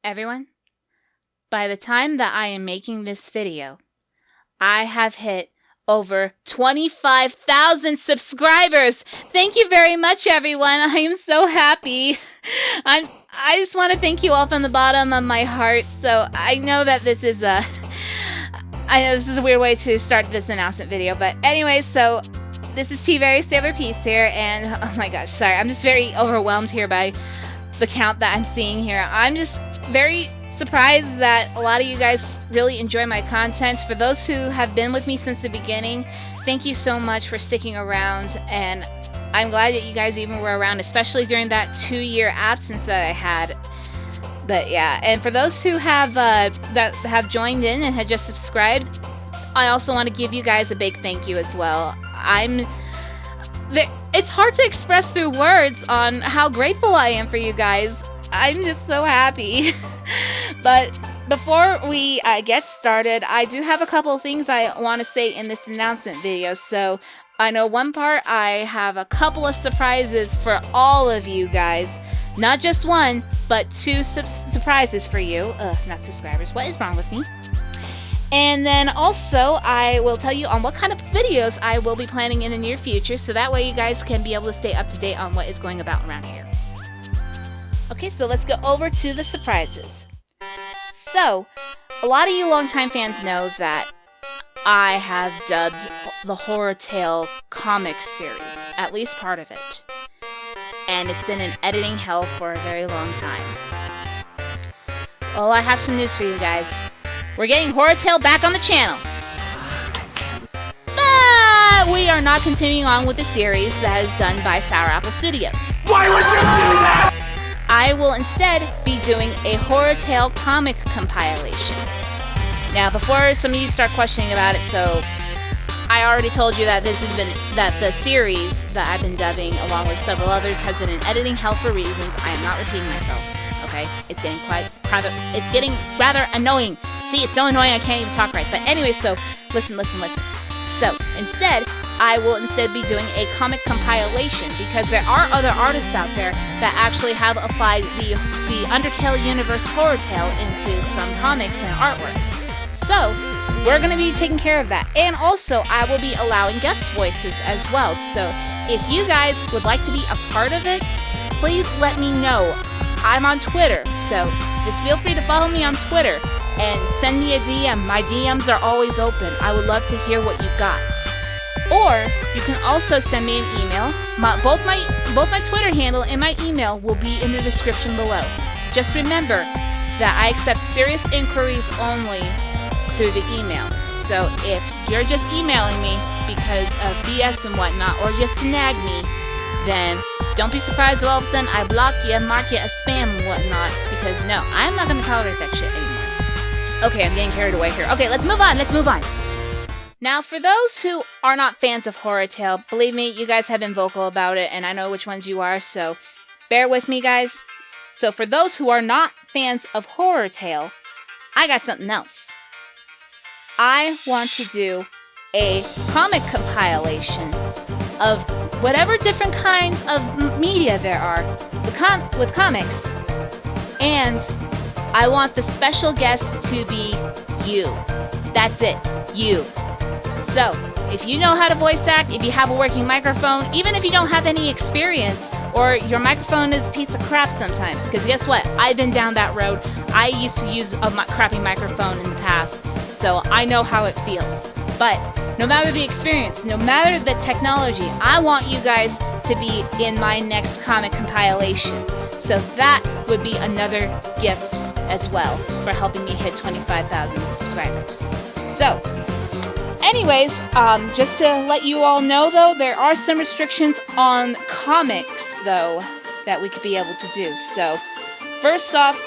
Everyone, by the time that I am making this video, I have hit over 25,000 subscribers. Thank you very much, everyone. I am so happy. I just want to thank you all from the bottom of my heart. So I know that this is a weird way to start this announcement video, but anyway, so this is T-Very Sailor Peace here, and oh my gosh, sorry, I'm just very overwhelmed here by the count that I'm seeing here. I'm just very surprised that a lot of you guys really enjoy my content. For those who have been with me since the beginning, thank you so much for sticking around, and I'm glad that you guys even were around, especially during that 2-year absence that I had. But yeah, and for those who have that have joined in and had just subscribed, I also want to give you guys a big thank you as well. It's hard to express through words on how grateful I am for you guys. I'm just so happy. But before we get started, I do have a couple of things I want to say in this announcement video. So I know one part, I have a couple of surprises for all of you guys. Not just one, but 2 surprises for you. Not subscribers. What is wrong with me? And then also, I will tell you on what kind of videos I will be planning in the near future, so that way you guys can be able to stay up to date on what is going about around here. Okay, so let's go over to the surprises. So, a lot of you longtime fans know that I have dubbed the Horrortale comic series, at least part of it. And it's been in editing hell for a very long time. Well, I have some news for you guys. We're getting Horrortale back on the channel. But we are not continuing on with the series that is done by Sour Apple Studios. Why would you do that? I will instead be doing a Horrortale comic compilation. Now, before some of you start questioning about it, so I already told you that that the series that I've been dubbing, along with several others, has been in editing hell for reasons. I am not repeating myself. Okay, it's getting rather annoying. See, it's so annoying I can't even talk right. But anyway, so listen. So instead, I will be doing a comic compilation, because there are other artists out there that actually have applied the Undertale universe Horrortale into some comics and artwork. So we're going to be taking care of that. And also, I will be allowing guest voices as well. So if you guys would like to be a part of it, please let me know. I'm on Twitter, so just feel free to follow me on Twitter and send me a DM. My DMs are always open. I would love to hear what you've got. Or you can also send me an email. Both my Twitter handle and my email will be in the description below. Just remember that I accept serious inquiries only through the email. So if you're just emailing me because of BS and whatnot, or just to nag me, then don't be surprised if all of a sudden I block you and mark you as spam and whatnot, because no, I'm not going to tolerate that shit anymore. Okay, I'm getting carried away here. Okay, let's move on. Now, for those who are not fans of Horrortale, believe me, you guys have been vocal about it, and I know which ones you are, so bear with me, guys. So for those who are not fans of Horrortale, I got something else. I want to do a comic compilation of whatever different kinds of media there are with comics, and I want the special guest to be you. That's it, you. So, if you know how to voice act, if you have a working microphone, even if you don't have any experience, or your microphone is a piece of crap sometimes, because guess what? I've been down that road. I used to use a crappy microphone in the past, so I know how it feels. But no matter the experience, no matter the technology, I want you guys to be in my next comic compilation. So that would be another gift as well for helping me hit 25,000 subscribers. So, anyways, just to let you all know, though, there are some restrictions on comics, though, that we could be able to do. So, first off,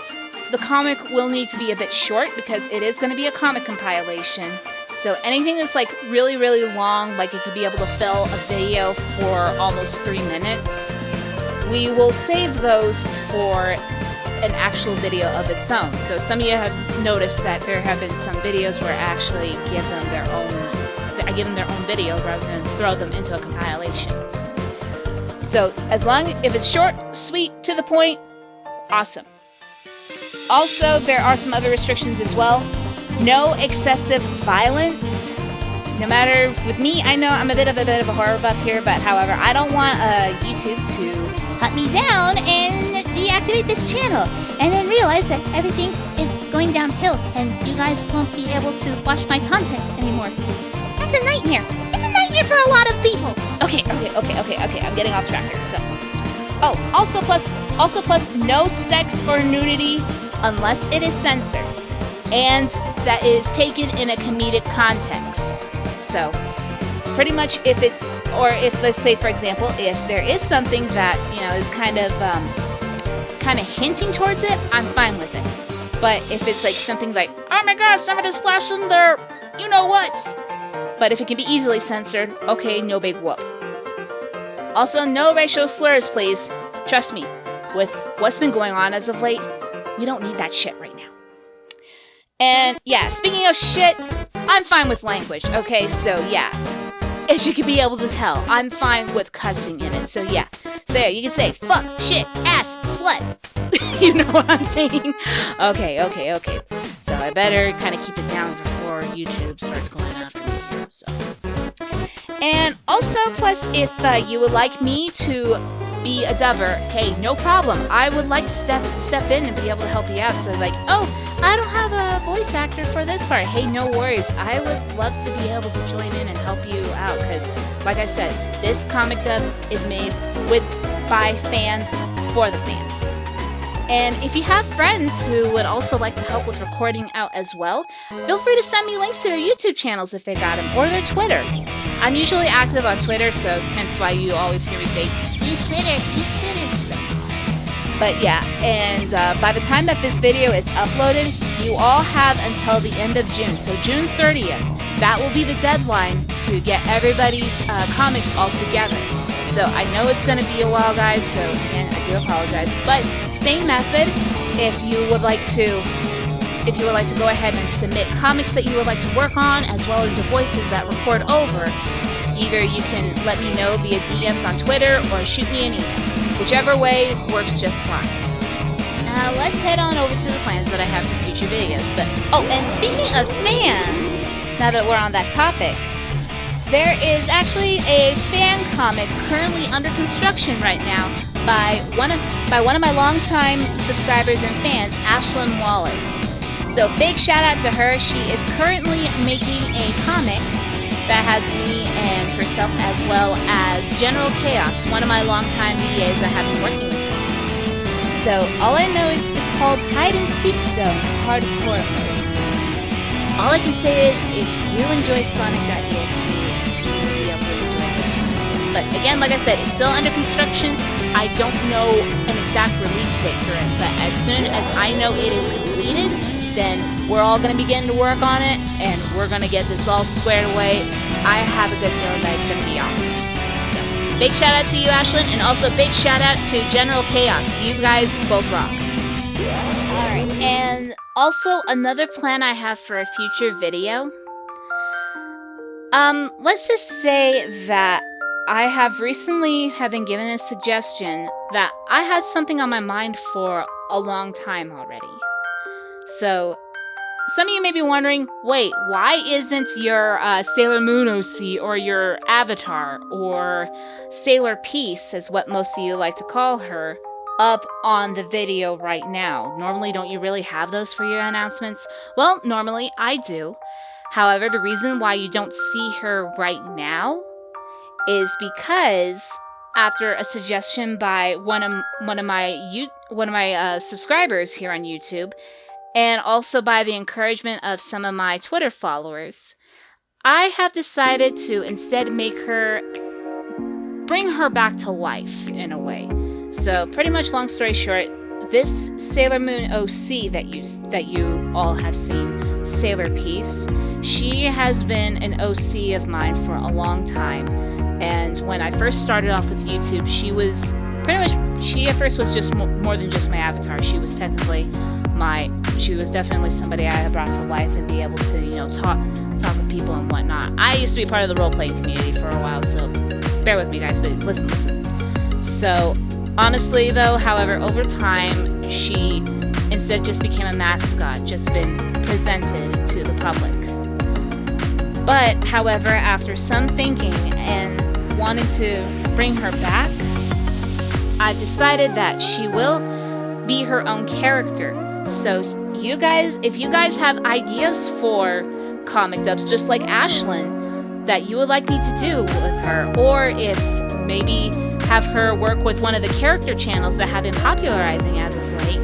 the comic will need to be a bit short, because it is going to be a comic compilation. So anything that's like really, really long, like it could be able to fill a video for almost 3 minutes, we will save those for an actual video of its own. So some of you have noticed that there have been some videos where I actually give them their own video rather than throw them into a compilation. So if it's short, sweet, to the point, awesome. Also, there are some other restrictions as well. No excessive violence. No matter, with me, I know I'm a bit of a horror buff here, but however, I don't want YouTube to hunt me down and deactivate this channel, and then realize that everything is going downhill, and you guys won't be able to watch my content anymore. That's a nightmare. It's a nightmare for a lot of people. Okay. I'm getting off track here. So, also plus, no sex or nudity unless it is censored, and that is taken in a comedic context. So, pretty much if let's say for example, if there is something that, you know, is kind of hinting towards it, I'm fine with it. But if it's like something like, oh my gosh, somebody's flashing their, you know what? But if it can be easily censored, okay, no big whoop. Also, no racial slurs, please. Trust me, with what's been going on as of late, we don't need that shit right now. And yeah, speaking of shit, I'm fine with language, okay? So yeah, as you can be able to tell, I'm fine with cussing in it. So yeah, you can say fuck, shit, ass, slut. You know what I'm saying? Okay. So I better kind of keep it down before YouTube starts going after me here. So, and also, plus, if you would like me to be a dubber, hey, no problem. I would like to step in and be able to help you out. So like, oh, I don't have a voice actor for this part. Hey, no worries. I would love to be able to join in and help you out, because like I said, this comic dub is made by fans for the fans. And if you have friends who would also like to help with recording out as well, feel free to send me links to their YouTube channels if they got them, or their Twitter. I'm usually active on Twitter, so hence why you always hear me say, use Twitter. But yeah, and by the time that this video is uploaded, you all have until the end of June, so June 30th. That will be the deadline to get everybody's comics all together. So I know it's going to be a while, guys, so again, I do apologize. But same method, if you would like to go ahead and submit comics that you would like to work on, as well as the voices that record over, either you can let me know via DMs on Twitter or shoot me an email. Whichever way works just fine. Now let's head on over to the plans that I have for future videos. But and speaking of fans, now that we're on that topic, there is actually a fan comic currently under construction right now by one of my longtime subscribers and fans, Ashlyn Wallace. So big shout out to her. She is currently making a comic that has me and herself, as well as General Chaos, one of my longtime VAs that have been working with me. So all I know is it's called Hide and Seek Zone Hardcore Mode. All I can say is if you enjoy Sonic.exe, you'll be able to enjoy this one too. But again, like I said, it's still under construction. I don't know an exact release date for it, but as soon as I know it is completed, then we're all going to begin to work on it, and we're going to get this all squared away. I have a good feeling that it's going to be awesome. So, big shout out to you, Ashlyn, and also big shout out to General Chaos. You guys both rock. Alright, and also another plan I have for a future video. Let's just say that I have recently been given a suggestion that I had something on my mind for a long time already. So, some of you may be wondering, wait, why isn't your Sailor Moon OC or your Avatar or Sailor Peace, as what most of you like to call her, up on the video right now? Normally, don't you really have those for your announcements? Well, normally I do. However, the reason why you don't see her right now is because after a suggestion by one of my subscribers here on YouTube, and also by the encouragement of some of my Twitter followers, I have decided to instead bring her back to life in a way. So pretty much, long story short, this Sailor Moon OC that you all have seen, Sailor Peace, she has been an OC of mine for a long time. And when I first started off with YouTube, she at first was just more than just my avatar. She was definitely somebody I had brought to life and be able to, talk with people and whatnot. I used to be part of the role-playing community for a while, so bear with me, guys, but listen. So, honestly, though, however, over time, instead just became a mascot, just been presented to the public. But, however, after some thinking and wanting to bring her back, I've decided that she will be her own character. So you guys, if you guys have ideas for comic dubs just like Ashlyn that you would like me to do with her, or if maybe have her work with one of the character channels that have been popularizing as of late,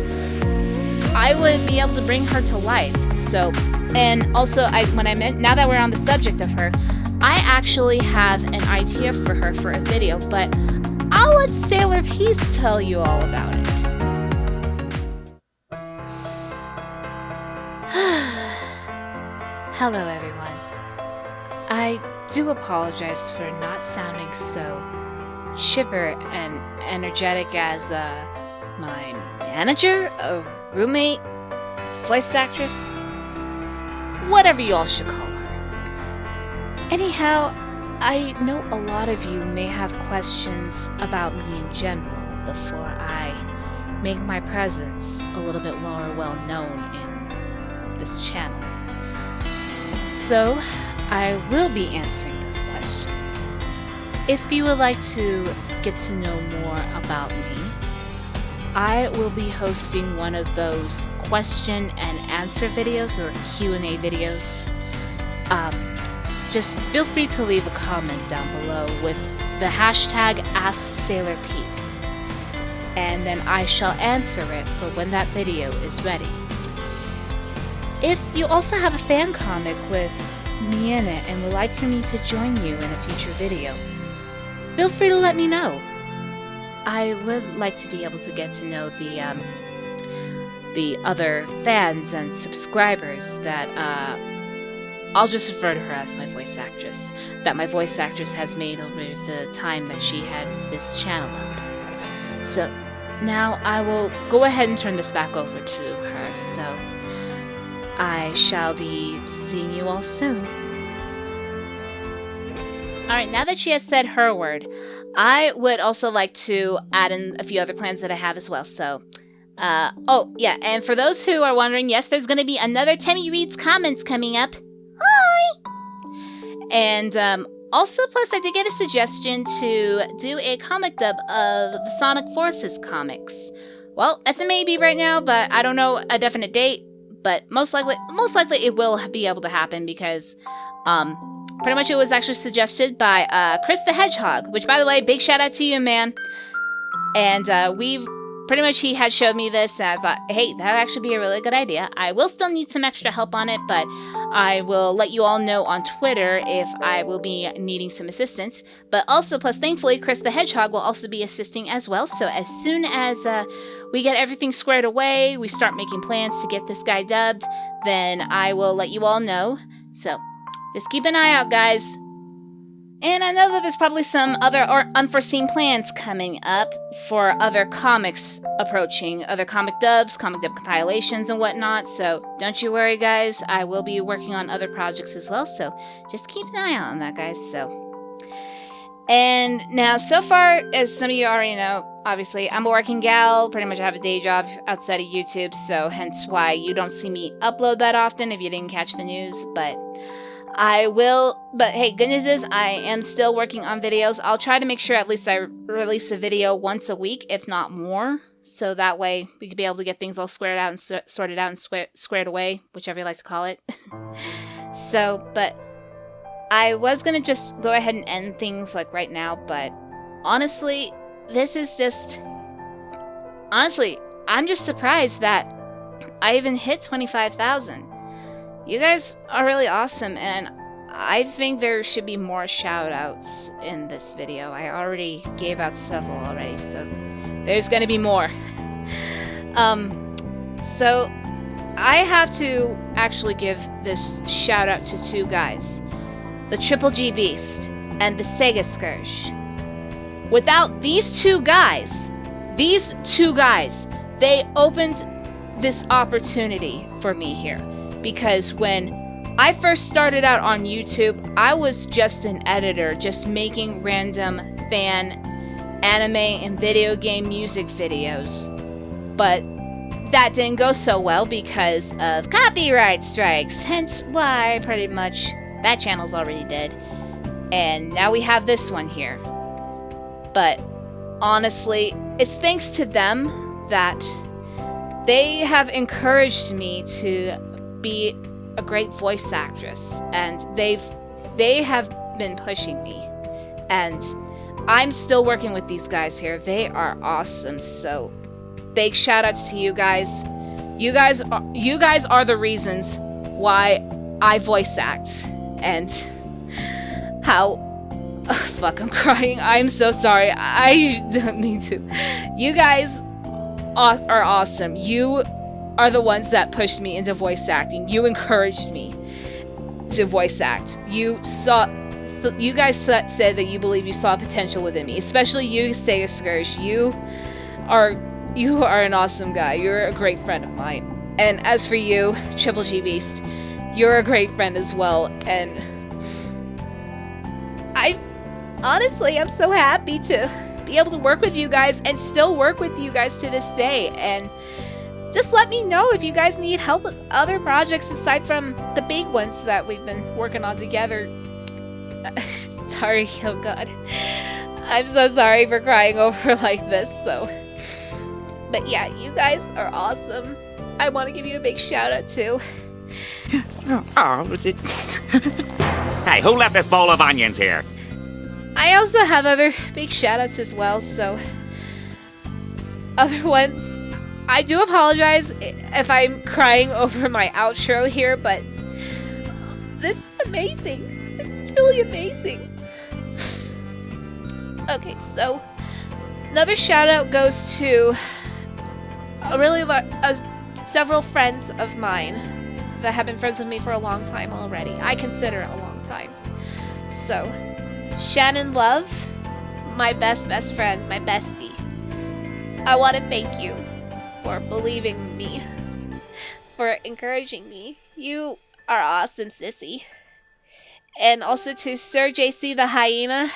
I would be able to bring her to life. So, and also, now that we're on the subject of her, I actually have an idea for her for a video, but I'll let Sailor Peace tell you all about it. Hello everyone. I do apologize for not sounding so chipper and energetic as my manager, a roommate, voice actress, whatever you all should call her. Anyhow, I know a lot of you may have questions about me in general before I make my presence a little bit more well known in this channel. So, I will be answering those questions. If you would like to get to know more about me, I will be hosting one of those question and answer videos or Q&A videos. Just feel free to leave a comment down below with the hashtag AskSailorPeace, and then I shall answer it for when that video is ready. If you also have a fan comic with me in it and would like for me to join you in a future video, feel free to let me know. I would like to be able to get to know the other fans and subscribers that I'll just refer to her as my voice actress, that my voice actress has made over the time that she had this channel up. So now I will go ahead and turn this back over to her, so I shall be seeing you all soon. Alright, now that she has said her word, I would also like to add in a few other plans that I have as well, so oh, yeah, and for those who are wondering, yes, there's going to be another Temmie Reads Comments coming up. Hi! And, also, plus, I did get a suggestion to do a comic dub of the Sonic Forces comics. Well, that's a maybe right now, but I don't know a definite date, but most likely it will be able to happen because, pretty much it was actually suggested by, Chris the Hedgehog, which, by the way, big shout out to you, man. And, pretty much he had showed me this, and I thought, hey, that would actually be a really good idea. I will still need some extra help on it, but I will let you all know on Twitter if I will be needing some assistance. But also, plus, thankfully, Chris the Hedgehog will also be assisting as well. So as soon as we get everything squared away, we start making plans to get this guy dubbed, then I will let you all know. So just keep an eye out, guys. And I know that there's probably some other or unforeseen plans coming up for other comics approaching, other comic dubs, comic dub compilations and whatnot, so don't you worry, guys. I will be working on other projects as well, so just keep an eye out on that, guys, so. And now, so far, as some of you already know, obviously, I'm a working gal, pretty much I have a day job outside of YouTube, so hence why you don't see me upload that often if you didn't catch the news, but I will, but hey, good news is I am still working on videos. I'll try to make sure at least I release a video once a week, if not more, so that way we could be able to get things all squared out and sorted out and squared away, whichever you like to call it. So, but I was gonna just go ahead and end things like right now, but honestly, this is just, honestly, I'm just surprised that I even hit 25,000. You guys are really awesome, and I think there should be more shout-outs in this video. I already gave out several already, so there's gonna be more. So I have to actually give this shout-out to two guys. The Triple G Beast and the Sega Scourge. Without these two guys, they opened this opportunity for me here. Because when I first started out on YouTube, I was just an editor, just making random fan anime and video game music videos. But that didn't go so well because of copyright strikes, hence why pretty much that channel's already dead. And now we have this one here. But honestly, it's thanks to them that they have encouraged me to be a great voice actress, and they have been pushing me, and I'm still working with these guys here. They are awesome, so big shout outs to you guys. You guys are the reasons why I voice act, and how fuck, I'm crying. I'm so sorry. I don't mean to. You guys are awesome. You are the ones that pushed me into voice acting. You encouraged me to voice act. You guys said that you believe you saw potential within me. Especially you, Sega Scourge. You are an awesome guy. You're a great friend of mine. And as for you, Triple G Beast, you're a great friend as well. And I'm so happy to be able to work with you guys and still work with you guys to this day. And just let me know if you guys need help with other projects aside from the big ones that we've been working on together. Sorry, oh god. I'm so sorry for crying over like this, so. But yeah, you guys are awesome. I want to give you a big shout out too. Hey, who left this bowl of onions here? I also have other big shout outs as well, so. Other ones. I do apologize if I'm crying over my outro here, but this is amazing. This is really amazing. Okay, so another shout out goes to several friends of mine that have been friends with me for a long time already. I consider it a long time. So, Shannon Love, my best friend, my bestie. I want to thank you for believing in me, for encouraging me. You are awesome, sissy. And also to Sir JC the Hyena.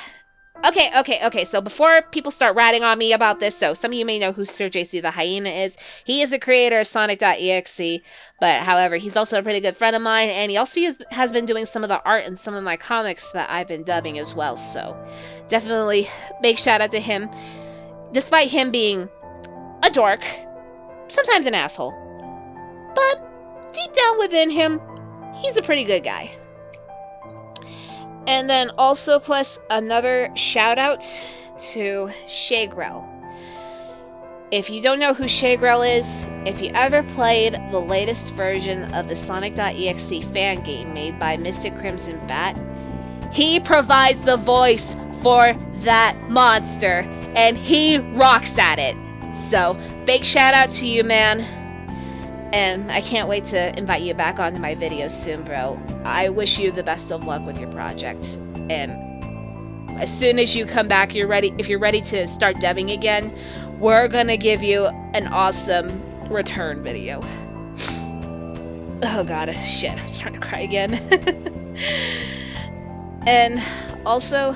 Okay, so before people start ratting on me about this, so some of you may know who Sir JC the Hyena is. He is a creator of Sonic.exe, but however, he's also a pretty good friend of mine, and he also has been doing some of the art in some of my comics that I've been dubbing as well, so definitely big shout out to him. Despite him being a dork, sometimes an asshole, but deep down within him, he's a pretty good guy. And then also plus another shout out to Shagrel. If you don't know who Shagrel is, if you ever played the latest version of the Sonic.exe fan game made by Mystic Crimson Bat, he provides the voice for that monster, and he rocks at it. So, big shout out to you, man. And I can't wait to invite you back onto my videos soon, bro. I wish you the best of luck with your project. And as soon as you come back, if you're ready to start dubbing again, we're gonna give you an awesome return video. Oh god, shit, I'm starting to cry again. And also,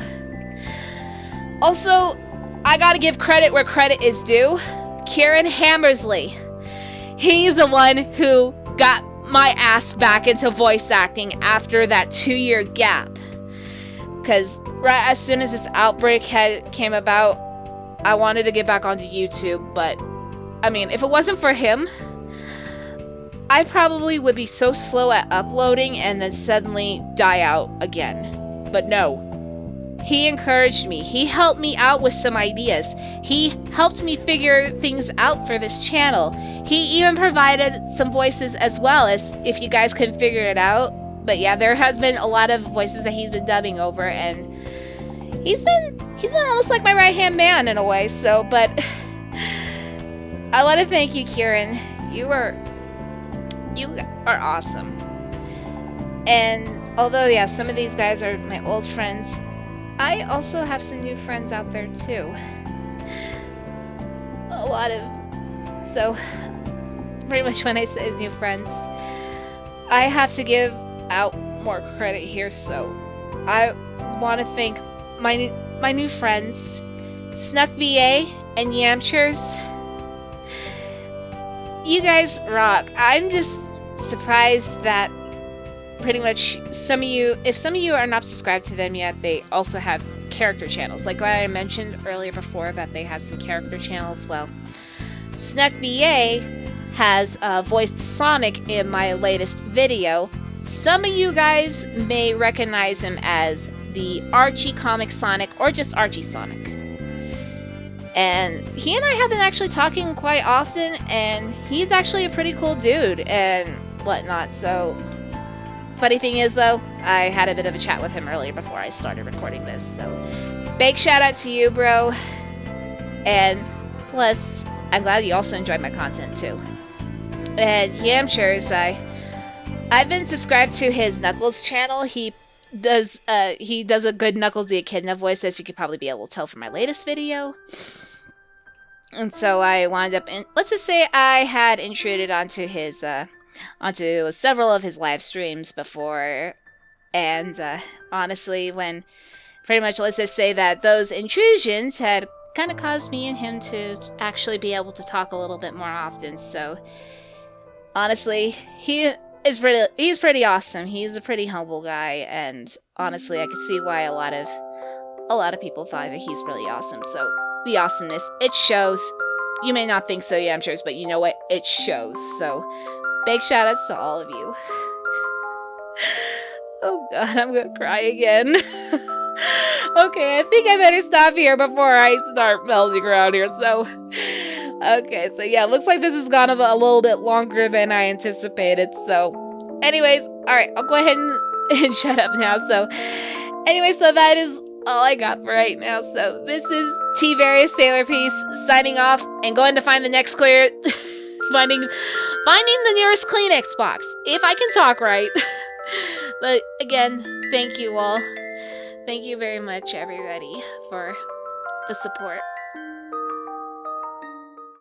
I gotta give credit where credit is due. Kieran Hammersley. He's the one who got my ass back into voice acting after that 2-year gap. Because right as soon as this outbreak came about, I wanted to get back onto YouTube, but I mean, if it wasn't for him, I probably would be so slow at uploading and then suddenly die out again. But no. He encouraged me. He helped me out with some ideas. He helped me figure things out for this channel. He even provided some voices as well, as if you guys couldn't figure it out. But yeah, there has been a lot of voices that he's been dubbing over, and he's been almost like my right-hand man in a way. So, but I want to thank you, Kieran. You are awesome. And although yeah, some of these guys are my old friends, I also have some new friends out there too. So pretty much when I say new friends, I have to give out more credit here, so I want to thank my new friends, Snuck VA and Yamchers. you guys rock. I'm just surprised that pretty much some of you, if some of you are not subscribed to them yet, they also have character channels. Like what I mentioned earlier before, that they have some character channels. Well, SneckBA has voiced Sonic in my latest video. Some of you guys may recognize him as the Archie Comic Sonic or just Archie Sonic. And he and I have been actually talking quite often, and he's actually a pretty cool dude and whatnot. So, funny thing is though, I had a bit of a chat with him earlier before I started recording this. So, big shout out to you, bro. And plus, I'm glad you also enjoyed my content too. And yeah, I'm sure I've been subscribed to his Knuckles channel. He does a good Knuckles the Echidna voice, as you could probably be able to tell from my latest video. And so I wound up in, let's just say I had intruded onto his onto several of his live streams before, and honestly, when pretty much, let's just say that those intrusions had kind of caused me and him to actually be able to talk a little bit more often. So honestly, he's pretty awesome. He's a pretty humble guy, and honestly, I could see why a lot of people thought that he's really awesome. So the awesomeness, it shows. You may not think so, yeah, I'm sure, but you know what? It shows. So big shout outs to all of you. Oh god, I'm gonna cry again. Okay, I think I better stop here before I start melting around here. So okay, so yeah, looks like this has gone a little bit longer than I anticipated. So anyways, alright, I'll go ahead and shut up now. So anyway, so that is all I got for right now. So this is T-Various Sailor Peace signing off and going to find the next clear finding the nearest Kleenex box, if I can talk right. But again, thank you all. Thank you very much, everybody, for the support.